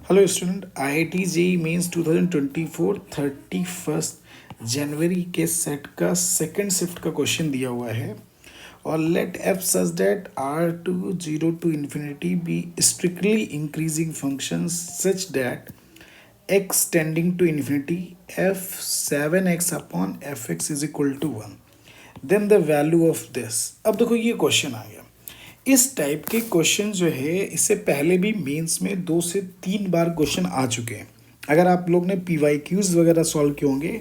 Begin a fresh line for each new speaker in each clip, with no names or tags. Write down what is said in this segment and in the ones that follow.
Hello student, IIT JEE mains 2024 31 जनवरी के set का सेकंड शिफ्ट का क्वेश्चन दिया हुआ है। और let f such that R2 0 to infinity be strictly increasing function such that x tending to infinity f7x upon fx is equal to 1, then the value of this. अब देखो ये question आ गया। इस टाइप के क्वेश्चन जो है इससे पहले भी मेंस में 2 से 3 बार क्वेश्चन आ चुके हैं। अगर आप लोग ने PYQs वगैरह सॉल्व किए होंगे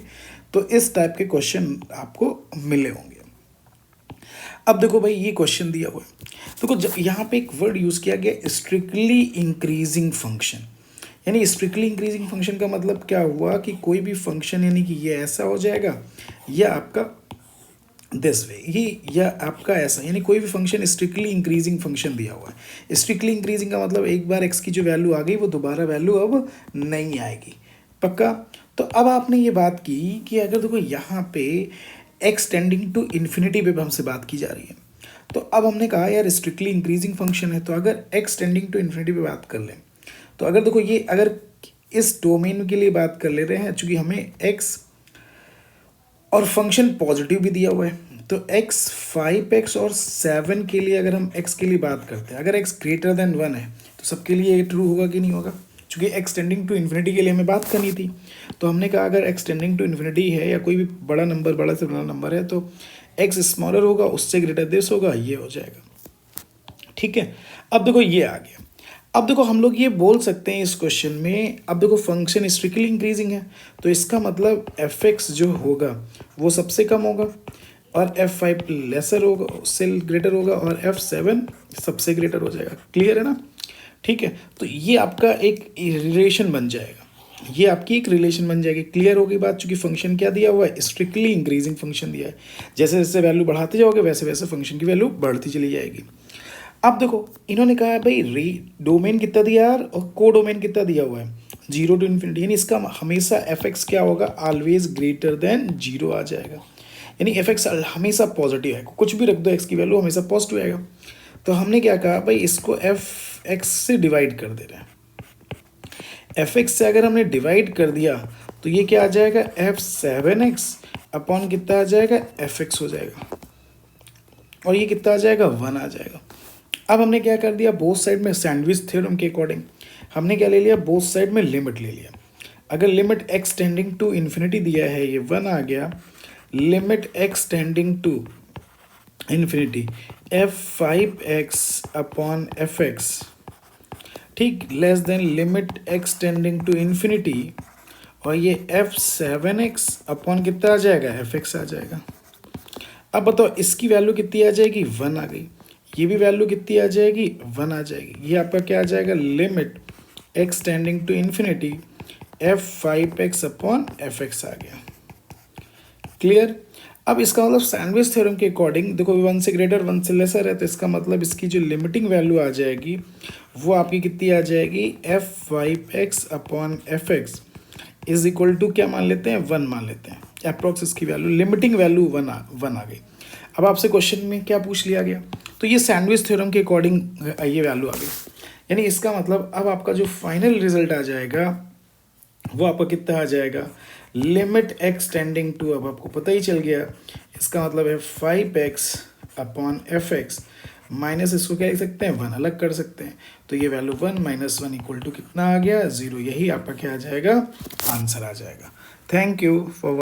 तो इस टाइप के क्वेश्चन आपको मिले होंगे। अब देखो भाई, ये क्वेश्चन दिया हुआ है, देखो यहाँ पे एक वर्ड यूज किया गया स्ट्रिक्टली इंक्रीजिंग फंक्शन। यानी स्ट्रिक्टली इंक्रीजिंग फंक्शन का मतलब क्या हुआ कि कोई भी फंक्शन यानी कि ये ऐसा हो जाएगा या आपका दिस वे, ये या आपका ऐसा, यानी कोई भी फंक्शन स्ट्रिक्टली इंक्रीजिंग फंक्शन दिया हुआ है। स्ट्रिक्टली इंक्रीजिंग का मतलब एक बार एक्स की जो वैल्यू आ गई वो दोबारा वैल्यू अब नहीं आएगी। पक्का? तो अब आपने ये बात की कि अगर देखो यहाँ पे एक्स टेंडिंग टू इन्फिनिटी पे हमसे बात की जा रही है, तो अब हमने कहा यार स्ट्रिक्टली इंक्रीजिंग फंक्शन है, तो अगर एक्स टेंडिंग टू इन्फिनिटी पे बात कर लें, तो अगर देखो ये अगर इस डोमेन के लिए बात कर ले रहे हैं, चूंकि हमें एक्स और फंक्शन पॉजिटिव भी दिया हुआ है, तो x 5x और 7 के लिए अगर हम x के लिए बात करते हैं, अगर x ग्रेटर देन 1 है तो सबके लिए ये ट्रू होगा कि नहीं होगा? क्योंकि x टेंडिंग टू इन्फिनिटी के लिए हमें बात करनी थी, तो हमने कहा अगर x टेंडिंग टू इन्फिनिटी है या कोई भी बड़ा नंबर, बड़ा से बड़ा नंबर है, तो x स्मॉलर होगा, उससे ग्रेटर दिस होगा, ये हो जाएगा। ठीक है, अब देखो ये आ गया। अब देखो हम लोग ये बोल सकते हैं इस क्वेश्चन में, अब देखो फंक्शन स्ट्रिक्टली इंक्रीजिंग है, तो इसका मतलब fx जो होगा वो सबसे कम होगा और f5 लेसर होगा, उससे ग्रेटर होगा, और f7 सबसे ग्रेटर हो जाएगा। क्लियर है ना? ठीक है, तो ये आपका एक रिलेशन बन जाएगा, ये आपकी एक रिलेशन बन जाएगी। क्लियर होगी बात? चूंकि फंक्शन क्या दिया हुआ है, स्ट्रिक्टली इंक्रीजिंग फंक्शन दिया है। जैसे जैसे वैल्यू बढ़ाते जाओगे वैसे वैसे फंक्शन की वैल्यू बढ़ती चली जाएगी। अब देखो इन्होंने कहा भाई डोमेन कितना दिया यार, और को डोमेन कितना दिया हुआ है, 0 to इन्फिनिटी, यानी इसका हमेशा fx क्या होगा, ऑलवेज ग्रेटर देन 0 आ जाएगा। यानी fx हमेशा पॉजिटिव है, कुछ भी रख दो x की वैल्यू हमेशा पॉजिटिव आएगा। तो हमने क्या कहा भाई, इसको fx से डिवाइड कर दे रहे हैं। fx से अगर हमने डिवाइड कर दिया तो ये क्या आ जाएगा, f7x अपॉन कितना आ जाएगा, fx हो जाएगा, और ये कितना आ जाएगा, 1 आ जाएगा। अब हमने क्या कर दिया, बोथ साइड में सैंडविच थ्योरम के अकॉर्डिंग हमने क्या ले लिया, बोथ साइड में लिमिट ले लिया। अगर limit x tending to infinity दिया है, ये 1 आ गया, limit x tending to infinity f5x upon fx, ठीक, less than limit x tending to infinity, और ये f7x अपॉन कितना आ जाएगा, fx आ जाएगा। अब बताओ इसकी वैल्यू कितनी आ जाएगी, 1 आ गई, ये भी वैल्यू कितनी आ जाएगी, 1 आ जाएगी। ये आपका क्या आ जाएगा, limit x tending to infinity f5x upon fx आ गया। क्लियर? अब इसका मतलब सैंडविच थ्योरम के अकॉर्डिंग देखो 1 से ग्रेटर 1 से लेसर है, तो इसका मतलब इसकी जो लिमिटिंग वैल्यू आ जाएगी वो आपकी कितनी आ जाएगी, f5x upon fx is equal to क्या मान लेते हैं, 1 मान लेते हैं। अप्रॉक्स इसकी वैल्यू, लिमिटिंग वैल्यू 1 आ गई। अब आपसे क्वेश्चन में क्या पूछ लिया गया, तो ये सैंडविच थ्योरम के अकॉर्डिंग ये वैल्यू आ गई। यानी इसका मतलब अब आपका जो फाइनल रिजल्ट आ जाएगा वो आपका कितना आ जाएगा, लिमिट x टेंडिंग टू, अब आपको पता ही चल गया, इसका मतलब है 5x अपॉन fx माइनस इसको क्या लिख सकते हैं, 1 अलग कर सकते हैं, तो ये वैल्यू 1 माइनस 1 इक्वल टू कितना आ गया, 0। यही आपका क्या आ जाएगा, आंसर आ जाएगा। Thank you for